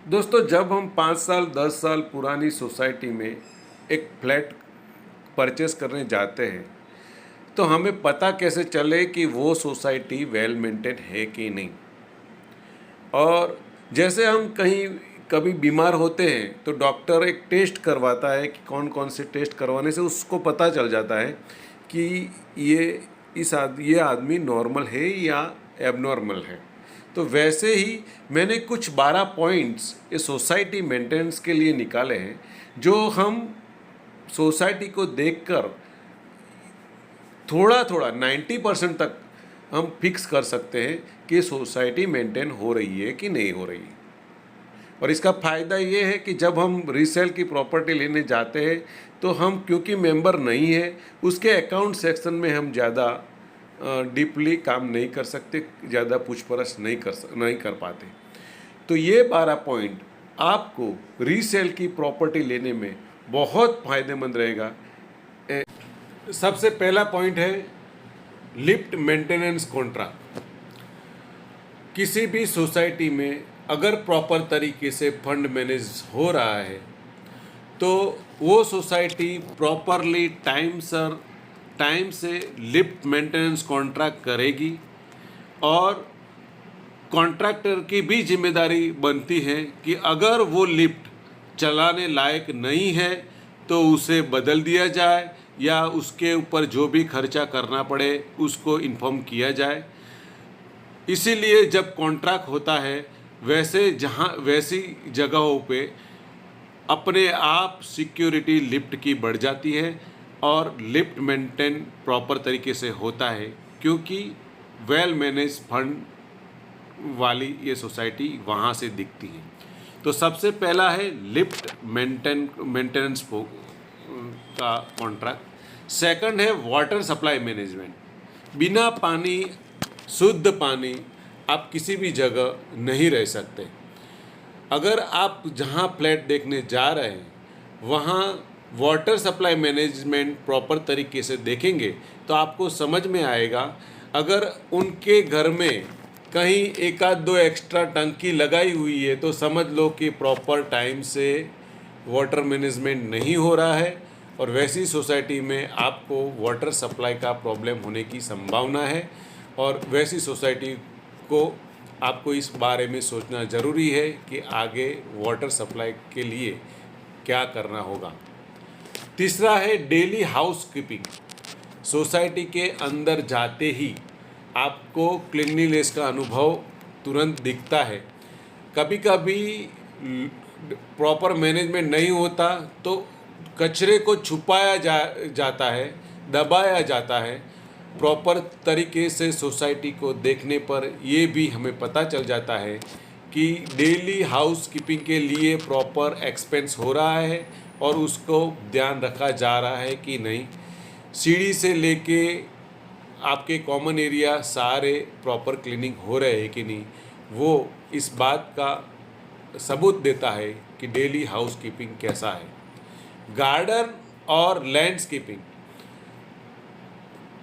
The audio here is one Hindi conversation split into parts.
दोस्तों, जब हम 5 साल 10 साल पुरानी सोसाइटी में एक फ्लैट परचेस करने जाते हैं तो हमें पता कैसे चले कि वो सोसाइटी वेल मेंटेन है कि नहीं। और जैसे हम कहीं कभी बीमार होते हैं तो डॉक्टर एक टेस्ट करवाता है कि कौन कौन से टेस्ट करवाने से उसको पता चल जाता है कि ये आदमी नॉर्मल है या एबनॉर्मल है। तो वैसे ही मैंने कुछ 12 पॉइंट्स ये सोसाइटी मेंटेनेंस के लिए निकाले हैं जो हम सोसाइटी को देखकर थोड़ा थोड़ा 90% तक हम फिक्स कर सकते हैं कि सोसाइटी मेंटेन हो रही है कि नहीं हो रही है। और इसका फ़ायदा ये है कि जब हम रीसेल की प्रॉपर्टी लेने जाते हैं तो हम क्योंकि मेंबर नहीं है उसके अकाउंट सेक्शन में हम ज़्यादा डीपली काम नहीं कर सकते, ज़्यादा पूछपरछ नहीं कर पाते। तो ये 12 पॉइंट आपको रीसेल की प्रॉपर्टी लेने में बहुत फ़ायदेमंद रहेगा। सबसे पहला पॉइंट है लिफ्ट मेंटेनेंस कॉन्ट्रैक्ट। किसी भी सोसाइटी में अगर प्रॉपर तरीके से फंड मैनेज हो रहा है तो वो सोसाइटी प्रॉपरली टाइम से लिफ्ट मेंटेनेंस कॉन्ट्रैक्ट करेगी। और कॉन्ट्रैक्टर की भी जिम्मेदारी बनती है कि अगर वो लिफ्ट चलाने लायक नहीं है तो उसे बदल दिया जाए या उसके ऊपर जो भी खर्चा करना पड़े उसको इन्फॉर्म किया जाए। इसीलिए जब कॉन्ट्रैक्ट होता है वैसी जगहों पे अपने आप सिक्योरिटी लिफ्ट की बढ़ जाती है और लिफ्ट मेंटेन प्रॉपर तरीके से होता है क्योंकि वेल मैनेज फंड वाली ये सोसाइटी वहाँ से दिखती है। तो सबसे पहला है लिफ्ट मेंटेनेंस का कॉन्ट्रैक्ट। सेकंड है वाटर सप्लाई मैनेजमेंट। बिना पानी, शुद्ध पानी आप किसी भी जगह नहीं रह सकते। अगर आप जहाँ फ्लैट देखने जा रहे हैं वहाँ वाटर सप्लाई मैनेजमेंट प्रॉपर तरीके से देखेंगे तो आपको समझ में आएगा। अगर उनके घर में कहीं एक आध दो एक्स्ट्रा टंकी लगाई हुई है तो समझ लो कि प्रॉपर टाइम से वाटर मैनेजमेंट नहीं हो रहा है और वैसी सोसाइटी में आपको वाटर सप्लाई का प्रॉब्लम होने की संभावना है। और वैसी सोसाइटी को आपको इस बारे में सोचना ज़रूरी है कि आगे वाटर सप्लाई के लिए क्या करना होगा। तीसरा है डेली हाउस कीपिंग। सोसाइटी के अंदर जाते ही आपको क्लीनलीनेस का अनुभव तुरंत दिखता है। कभी कभी प्रॉपर मैनेजमेंट नहीं होता तो कचरे को छुपाया जाता है, दबाया जाता है। प्रॉपर तरीके से सोसाइटी को देखने पर ये भी हमें पता चल जाता है कि डेली हाउस कीपिंग के लिए प्रॉपर एक्सपेंस हो रहा है और उसको ध्यान रखा जा रहा है कि नहीं। सीढ़ी से लेके आपके कॉमन एरिया सारे प्रॉपर क्लीनिंग हो रहे हैं कि नहीं, वो इस बात का सबूत देता है कि डेली हाउस कीपिंग कैसा है। गार्डन और लैंडस्केपिंग।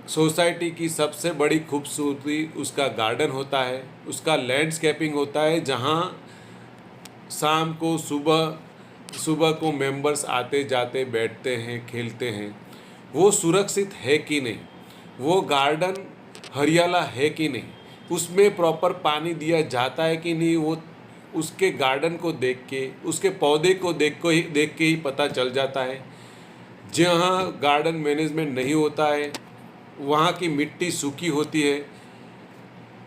सोसाइटी की सबसे बड़ी खूबसूरती उसका गार्डन होता है, उसका लैंडस्केपिंग होता है जहाँ शाम को सुबह को मेंबर्स आते जाते बैठते हैं, खेलते हैं। वो सुरक्षित है कि नहीं, वो गार्डन हरियाला है कि नहीं, उसमें प्रॉपर पानी दिया जाता है कि नहीं, वो उसके गार्डन को देख के, उसके पौधे को देख के ही पता चल जाता है। जहाँ गार्डन मैनेजमेंट नहीं होता है, वहाँ की मिट्टी सूखी होती है,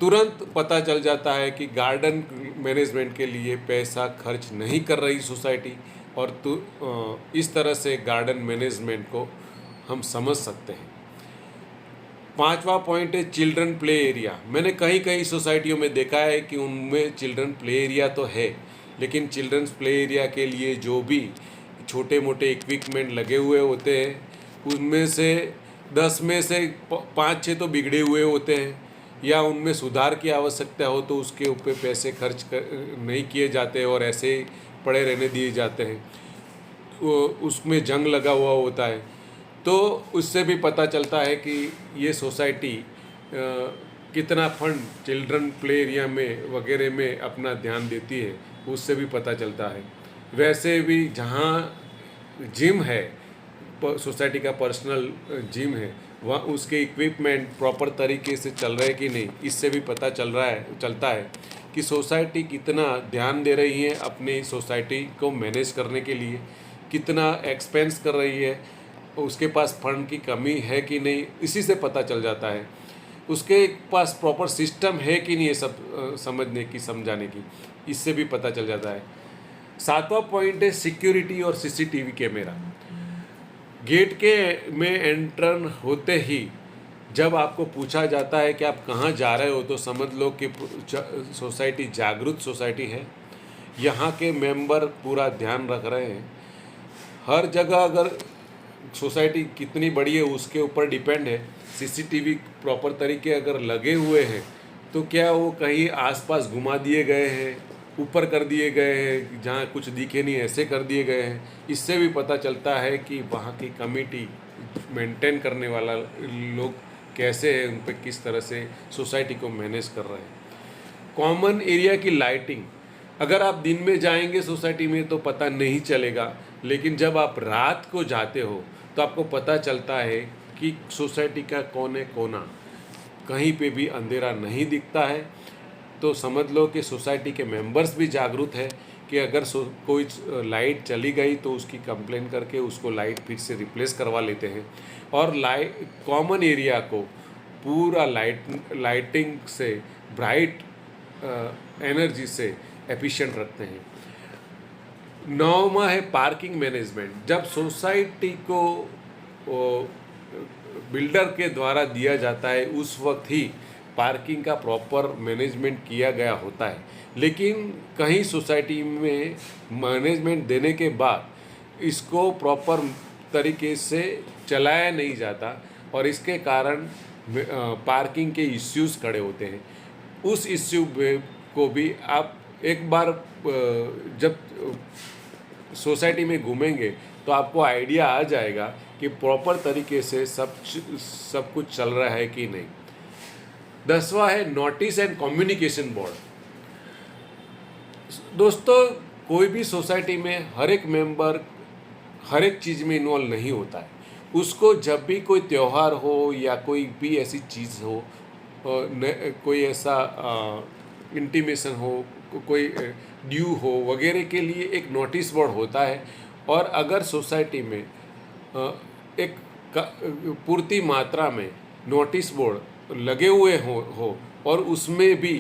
तुरंत पता चल जाता है कि गार्डन मैनेजमेंट के लिए पैसा खर्च नहीं कर रही सोसाइटी। और इस तरह से गार्डन मैनेजमेंट को हम समझ सकते हैं। पांचवा पॉइंट है चिल्ड्रन प्ले एरिया। मैंने कई सोसाइटियों में देखा है कि उनमें चिल्ड्रन प्ले एरिया तो है, लेकिन चिल्ड्रंस प्ले एरिया के लिए जो भी छोटे मोटे इक्विपमेंट लगे हुए होते हैं उनमें से 10 में से 5-6 तो बिगड़े हुए होते हैं या उनमें सुधार की आवश्यकता हो तो उसके ऊपर पैसे खर्च नहीं किए जाते और ऐसे पड़े रहने दिए जाते हैं। उसमें जंग लगा हुआ होता है तो उससे भी पता चलता है कि ये सोसाइटी कितना फंड चिल्ड्रन प्ले एरिया में वगैरह में अपना ध्यान देती है उससे भी पता चलता है। वैसे भी जहाँ जिम है, सोसाइटी का पर्सनल जिम है, वहाँ उसके इक्विपमेंट प्रॉपर तरीके से चल रहे कि नहीं, इससे भी पता चलता है कि सोसाइटी कितना ध्यान दे रही है अपनी सोसाइटी को मैनेज करने के लिए, कितना एक्सपेंस कर रही है, उसके पास फंड की कमी है कि नहीं, इसी से पता चल जाता है। उसके पास प्रॉपर सिस्टम है कि नहीं, ये सब समझने की, समझाने की, इससे भी पता चल जाता है। 7वां पॉइंट है सिक्योरिटी और सीसीटीवी कैमरा। गेट के में एंटर होते ही जब आपको पूछा जाता है कि आप कहाँ जा रहे हो, तो समझ लो कि सोसाइटी जागरूक सोसाइटी है। यहाँ के मेंबर पूरा ध्यान रख रहे हैं। हर जगह अगर सोसाइटी कितनी बड़ी है उसके ऊपर डिपेंड है। सीसीटीवी प्रॉपर तरीके अगर लगे हुए हैं तो क्या वो कहीं आसपास घुमा दिए गए हैं, ऊपर कर दिए गए हैं, जहाँ कुछ दिखे नहीं ऐसे कर दिए गए हैं, इससे भी पता चलता है कि वहाँ की कमेटी मेंटेन करने वाला लोग कैसे हैं, उन पर किस तरह से सोसाइटी को मैनेज कर रहे हैं। कॉमन एरिया की लाइटिंग, अगर आप दिन में जाएंगे सोसाइटी में तो पता नहीं चलेगा, लेकिन जब आप रात को जाते हो तो आपको पता चलता है कि सोसाइटी का कोने कोना कहीं पे भी अंधेरा नहीं दिखता है। तो समझ लो कि सोसाइटी के मेंबर्स भी जागरूक है कि अगर कोई लाइट चली गई तो उसकी कंप्लेन करके उसको लाइट फिर से रिप्लेस करवा लेते हैं, और कॉमन एरिया को पूरा लाइटिंग से, ब्राइट एनर्जी से एफिशिएंट रखते हैं। 9वां है पार्किंग मैनेजमेंट। जब सोसाइटी को बिल्डर के द्वारा दिया जाता है उस वक्त ही पार्किंग का प्रॉपर मैनेजमेंट किया गया होता है, लेकिन कहीं सोसाइटी में मैनेजमेंट देने के बाद इसको प्रॉपर तरीके से चलाया नहीं जाता और इसके कारण पार्किंग के इश्यूज़ खड़े होते हैं। उस इश्यू को भी आप एक बार जब सोसाइटी में घूमेंगे तो आपको आइडिया आ जाएगा कि प्रॉपर तरीके से सब कुछ चल रहा है कि नहीं। 10वां है नोटिस एंड कम्युनिकेशन बोर्ड। दोस्तों, कोई भी सोसाइटी में हर एक मेंबर हर एक चीज़ में इन्वॉल्व नहीं होता है। उसको जब भी कोई त्यौहार हो या कोई भी ऐसी चीज़ हो, कोई ऐसा इंटीमेशन हो, कोई ड्यू हो वगैरह के लिए एक नोटिस बोर्ड होता है। और अगर सोसाइटी में एक पूर्ति मात्रा में नोटिस बोर्ड लगे हुए हो और उसमें भी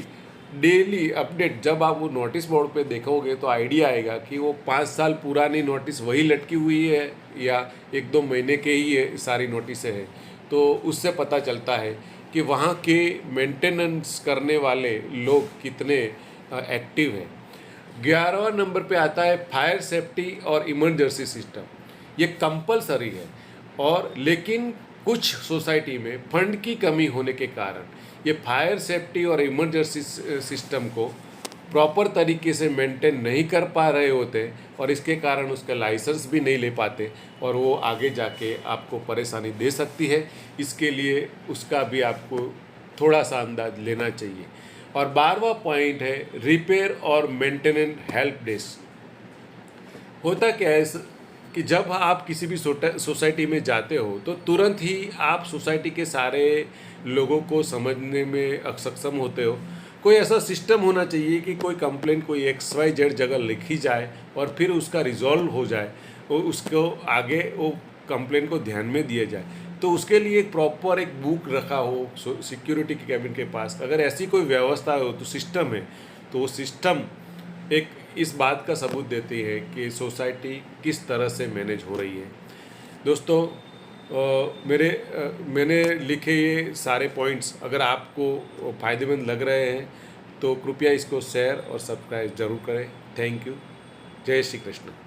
डेली अपडेट, जब आप वो नोटिस बोर्ड पे देखोगे तो आइडिया आएगा कि वो 5 साल पुरानी नोटिस वही लटकी हुई है या 1-2 महीने के ही ये सारी नोटिसें हैं, तो उससे पता चलता है कि वहाँ के मेंटेनेंस करने वाले लोग कितने एक्टिव हैं। 11वां नंबर पे आता है फायर सेफ्टी और इमरजेंसी सिस्टम। ये कंपलसरी है, और लेकिन कुछ सोसाइटी में फंड की कमी होने के कारण ये फायर सेफ्टी और इमरजेंसी सिस्टम को प्रॉपर तरीके से मेंटेन नहीं कर पा रहे होते, और इसके कारण उसका लाइसेंस भी नहीं ले पाते और वो आगे जाके आपको परेशानी दे सकती है। इसके लिए उसका भी आपको थोड़ा सा अंदाज लेना चाहिए। और 12वां पॉइंट है रिपेयर और मेंटेनेंस हेल्प डेस्क। होता क्या है कि जब आप किसी भी सोसाइटी में जाते हो तो तुरंत ही आप सोसाइटी के सारे लोगों को समझने में सक्षम होते हो। कोई ऐसा सिस्टम होना चाहिए कि कोई कंप्लेंट कोई XYZ जगह लिखी जाए और फिर उसका रिजॉल्व हो जाए, और उसको आगे वो कंप्लेंट को ध्यान में दिया जाए। तो उसके लिए एक प्रॉपर एक बुक रखा हो सिक्योरिटी के कैबिन के पास। अगर ऐसी कोई व्यवस्था हो तो सिस्टम है, तो वो सिस्टम एक इस बात का सबूत देती है कि सोसाइटी किस तरह से मैनेज हो रही है। दोस्तों, मैंने लिखे ये सारे पॉइंट्स अगर आपको फ़ायदेमंद लग रहे हैं तो कृपया इसको शेयर और सब्सक्राइब ज़रूर करें। Thank you. जय श्री कृष्ण।